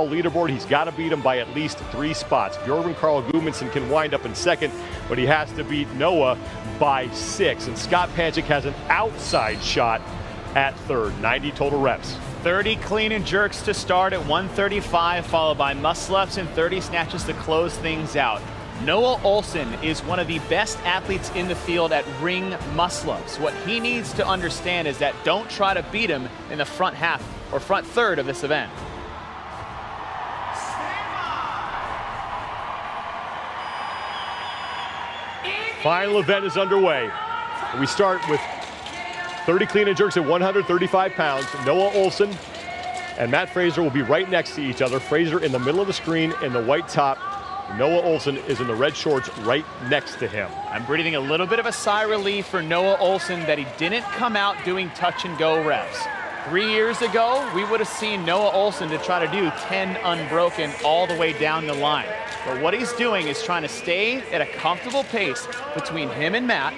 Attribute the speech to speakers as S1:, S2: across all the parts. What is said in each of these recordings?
S1: overall leaderboard, he's got to beat him by at least 3 spots. Bjorgvin Carl Gudmundsson can wind up in second, but he has to beat Noah by 6. And Scott Panchik has an outside shot at third. 90 total reps.
S2: 30 clean and jerks to start at 135, followed by muscle-ups and 30 snatches to close things out. Noah Olson is one of the best athletes in the field at ring muscle-ups. What he needs to understand is that don't try to beat him in the front half or front third of this event.
S1: Final event is underway. We start with 30 clean and jerks at 135 pounds. Noah Olson and Matt Fraser will be right next to each other. Fraser in the middle of the screen in the white top. Noah Olson is in the red shorts right next to him.
S2: I'm breathing a little bit of a sigh of relief for Noah Olson that he didn't come out doing touch and go reps. 3 years ago, we would have seen Noah Olson to try to do 10 unbroken all the way down the line. But what he's doing is trying to stay at a comfortable pace between him and Matt,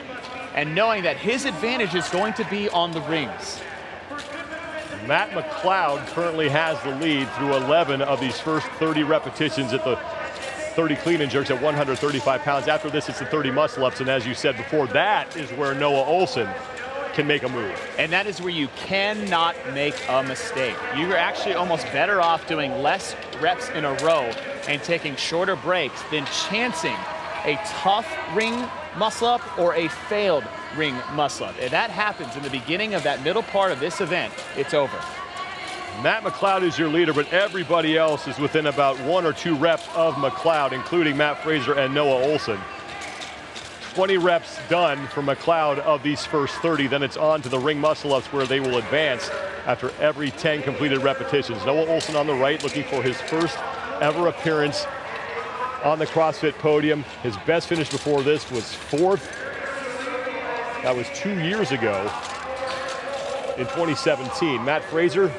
S2: and knowing that his advantage is going to be on the rings.
S1: Matt McLeod currently has the lead through 11 of these first 30 repetitions at the 30 clean and jerks at 135 pounds. After this, it's the 30 muscle-ups, and as you said before, that is where Noah Olson can make a move.
S2: And that is where you cannot make a mistake. You're actually almost better off doing less reps in a row and taking shorter breaks than chancing a tough ring muscle-up or a failed ring muscle-up. If that happens in the beginning of that middle part of this event, it's over.
S1: Matt McLeod is your leader, but everybody else is within about 1 or 2 reps of McLeod, including Matt Fraser and Noah Olson. 20 reps done for McLeod of these first 30, then it's on to the ring muscle-ups where they will advance after every 10 completed repetitions. Noah Olson on the right, looking for his first ever appearance on the CrossFit podium. His best finish before this was 4th. That was 2 years ago in 2017. Matt Fraser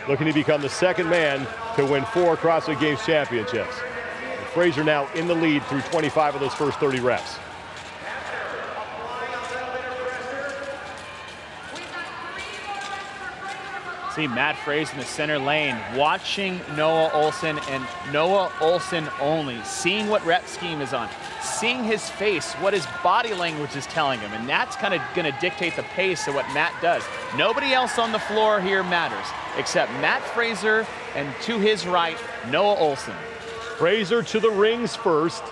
S1: looking to become the second man to win 4 CrossFit Games championships. And Fraser now in the lead through 25 of those first 30 reps.
S2: See Matt Fraser in the center lane, watching Noah Olson and Noah Olson only, seeing what rep scheme is on, seeing his face, what his body language is telling him, and that's kind of going to dictate the pace of what Matt does. Nobody else on the floor here matters, except Matt Fraser and to his right, Noah Olson.
S1: Fraser to the rings first.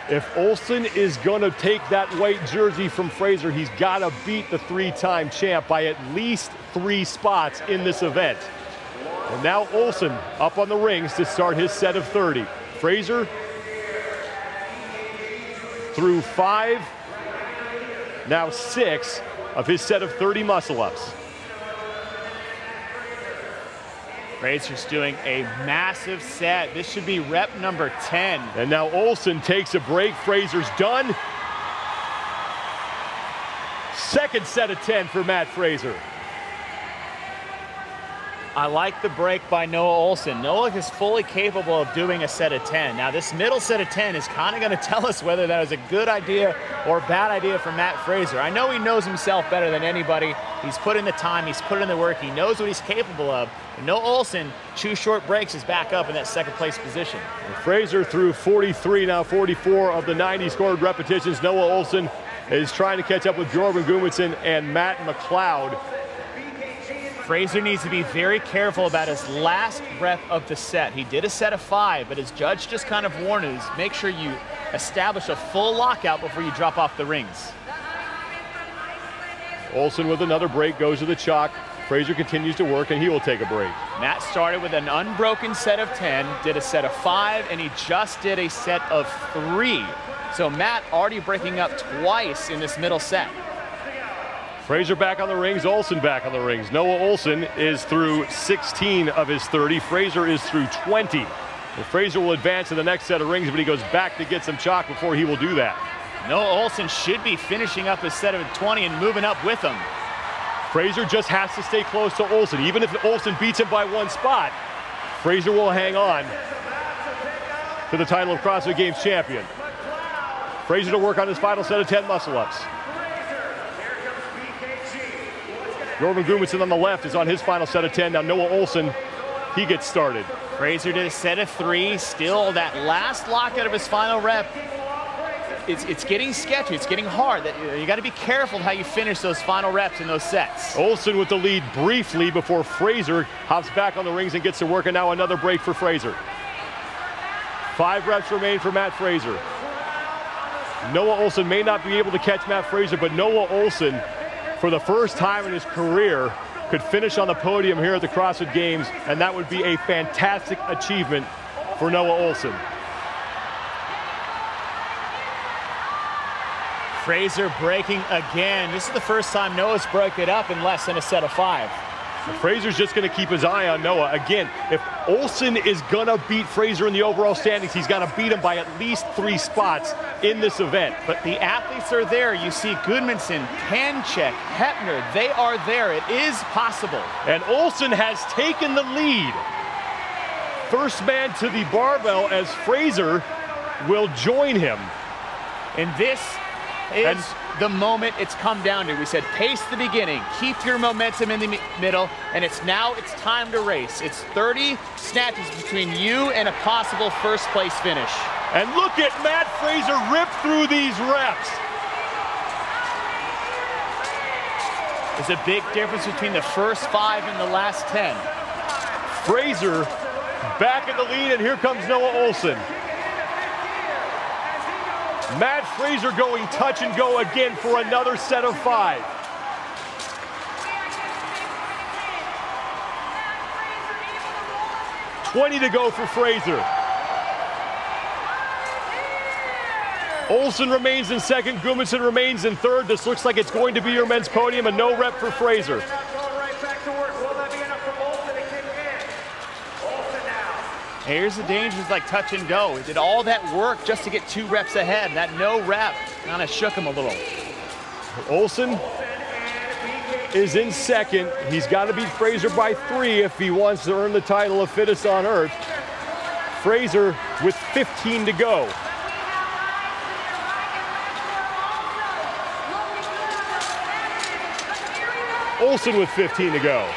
S1: If Olson is going to take that white jersey from Fraser, he's got to beat the 3-time champ by at least 3 spots in this event. And now Olson up on the rings to start his set of 30. Fraser through 5, now 6 of his set of 30 muscle-ups.
S2: Fraser's doing a massive set. This should be rep number 10.
S1: And now Olson takes a break. Fraser's done. Second set of 10 for Matt Fraser.
S2: I like the break by Noah Olson. Noah is fully capable of doing a set of 10. Now this middle set of 10 is kind of going to tell us whether that was a good idea or a bad idea for Matt Fraser. I know he knows himself better than anybody. He's put in the time, he's put in the work, he knows what he's capable of. And Noah Olson, 2 short breaks, is back up in that second place position.
S1: And Fraser through 43, now 44 of the 90 scored repetitions. Noah Olson is trying to catch up with Bjorgvin Gudmundsson and Matt McLeod.
S2: Fraser needs to be very careful about his last rep of the set. He did a set of 5, but his judge just kind of warned us, make sure you establish a full lockout before you drop off the rings.
S1: Olson with another break goes to the chalk. Fraser continues to work, and he will take a break.
S2: Matt started with an unbroken set of 10, did a set of 5, and he just did a set of 3. So Matt already breaking up twice in this middle set.
S1: Fraser back on the rings, Olson back on the rings. Noah Olson is through 16 of his 30. Fraser is through 20. And Fraser will advance to the next set of rings, but he goes back to get some chalk before he will do that.
S2: Noah Olson should be finishing up his set of 20 and moving up with him.
S1: Fraser just has to stay close to Olson. Even if Olson beats him by 1 spot, Fraser will hang on to the title of CrossFit Games champion. Fraser to work on his final set of 10 muscle-ups. Bjorgvin Gudmundsson on the left is on his final set of 10. Now Noah Olson he gets started.
S2: Fraser did a set of 3, still that last lockout of his final rep. It's getting sketchy, it's getting hard. You got to be careful how you finish those final reps in those sets.
S1: Olsen with the lead briefly before Fraser hops back on the rings and gets to work, and now another break for Fraser. 5 reps remain for Matt Fraser. Noah Olsen may not be able to catch Matt Fraser, but Noah Olsen, for the first time in his career, could finish on the podium here at the CrossFit Games, and that would be a fantastic achievement for Noah Olsen.
S2: Fraser breaking again. This is the first time Noah's broke it up in less than a set of 5.
S1: Fraser's just going to keep his eye on Noah. Again, if Olsen is going to beat Fraser in the overall standings, he's got to beat him by at least 3 spots in this event.
S2: But the athletes are there. You see Gudmundsson, Panchik, Hepner, they are there. It is possible.
S1: And Olsen has taken the lead. First man to the barbell as Fraser will join him.
S2: And this is the moment it's come down to. We said pace the beginning, keep your momentum in the middle, and it's time to race. It's 30 snatches between you and a possible first place finish.
S1: And look at Matt Fraser rip through these reps.
S2: There's a big difference between the first 5 and the last 10.
S1: Fraser back in the lead, and here comes Noah Olsen. Matt Fraser going touch and go again for another set of 5. $20 to go for Fraser. Olsen remains in second, Gudmundsson remains in third. This looks like it's going to be your men's podium, and no rep for Fraser.
S2: Here's the dangers like touch and go. He did all that work just to get 2 reps ahead. That no rep kind of shook him a little.
S1: Olsen is in second. He's got to beat Fraser by 3 if he wants to earn the title of fittest on earth. Fraser with 15 to go. Olsen with 15 to go.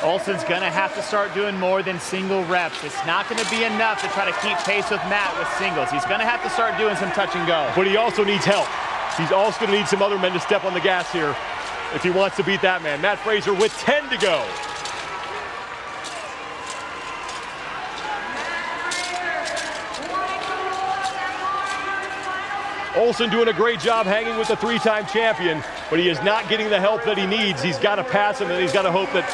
S2: Olsen's gonna have to start doing more than single reps. It's not gonna be enough to try to keep pace with Matt with singles. He's gonna have to start doing some touch and go.
S1: But he also needs help. He's also gonna need some other men to step on the gas here if he wants to beat that man. Matt Fraser with 10 to go. Olsen doing a great job hanging with the 3-time champion, but he is not getting the help that he needs. He's got to pass him, and he's got to hope that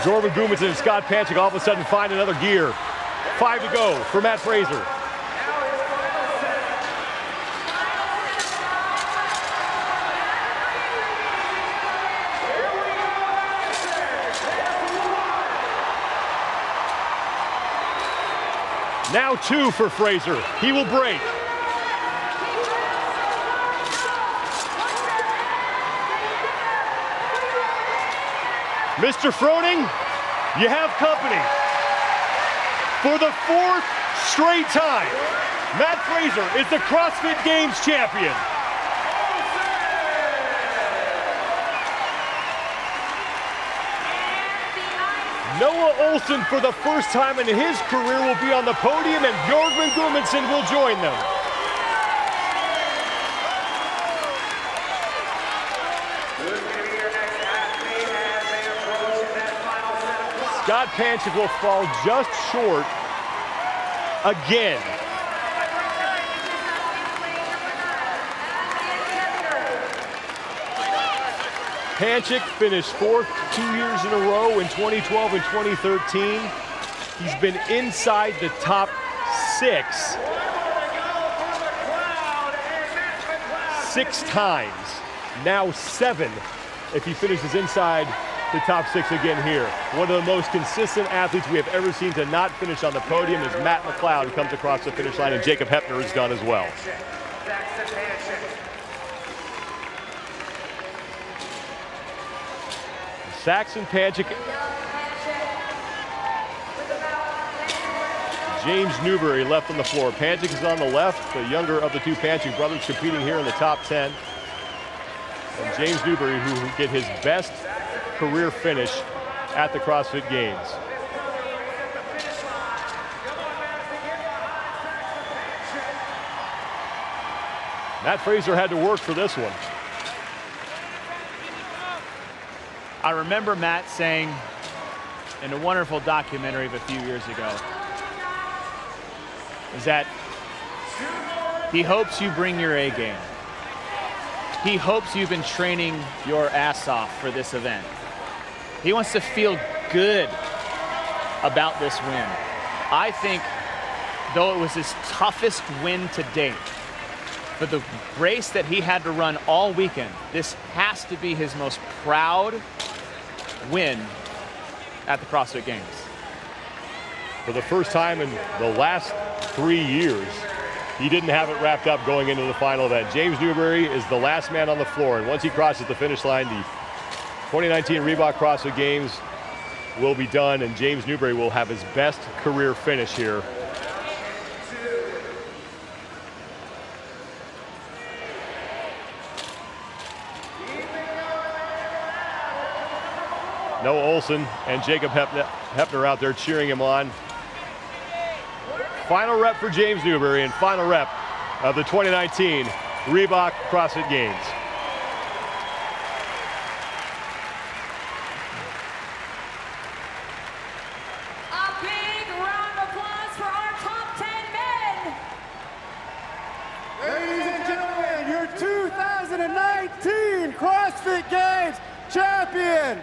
S1: Jordan Gudmundsson and Scott Panchik all of a sudden find another gear. 5 to go for Matt Fraser. Now 2 for Fraser. He will break. Mr. Froning, you have company. For the 4th straight time, Matt Fraser is the CrossFit Games champion. Noah Olsen, for the first time in his career, will be on the podium, and Jordan Gudmundsson will join them. Scott Panchik will fall just short again. Panchik finished 4th 2 years in a row in 2012 and 2013. He's been inside the top 6 6 times. Now 7 if he finishes inside the top 6 again here. One of the most consistent athletes we have ever seen to not finish on the podium is Matt McLeod, who comes across the finish line, and Jacob Hepner is done as well. Saxon Panchik James Newberry left on the floor. Panchik is on the left, the younger of the two Panchik brothers competing here in the top 10. And James Newberry, who will get his best career finish at the CrossFit Games. Matt Fraser had to work for this one.
S2: I remember Matt saying in a wonderful documentary of a few years ago is that he hopes you bring your A game. He hopes you've been training your ass off for this event. He wants to feel good about this win. I think, though it was his toughest win to date, for the race that he had to run all weekend, this has to be his most proud win at the CrossFit Games.
S1: For the first time in the last 3 years, he didn't have it wrapped up going into the final event. James Newberry is the last man on the floor, and once he crosses the finish line, the 2019 Reebok CrossFit Games will be done, and James Newberry will have his best career finish here. Noah Olson and Jacob Hepner out there cheering him on. Final rep for James Newberry and final rep of the 2019 Reebok CrossFit Games.
S3: A big round of applause for our top 10 men.
S4: Ladies and gentlemen, your 2019 CrossFit Games champion,